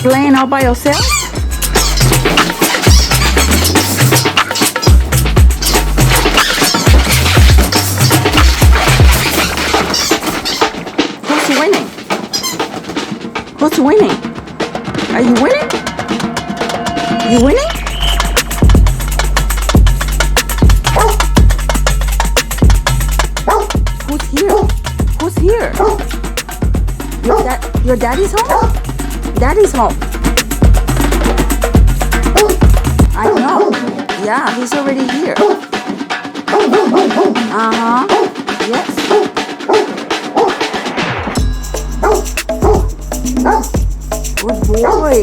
playing all by yourself? Who's winning? Who's winning? Are you winning? You winning? Who's here? Who's here? Your daddy's home? Daddy's home. I know. Yeah, he's already here. Uh-huh. Yes. Good boy.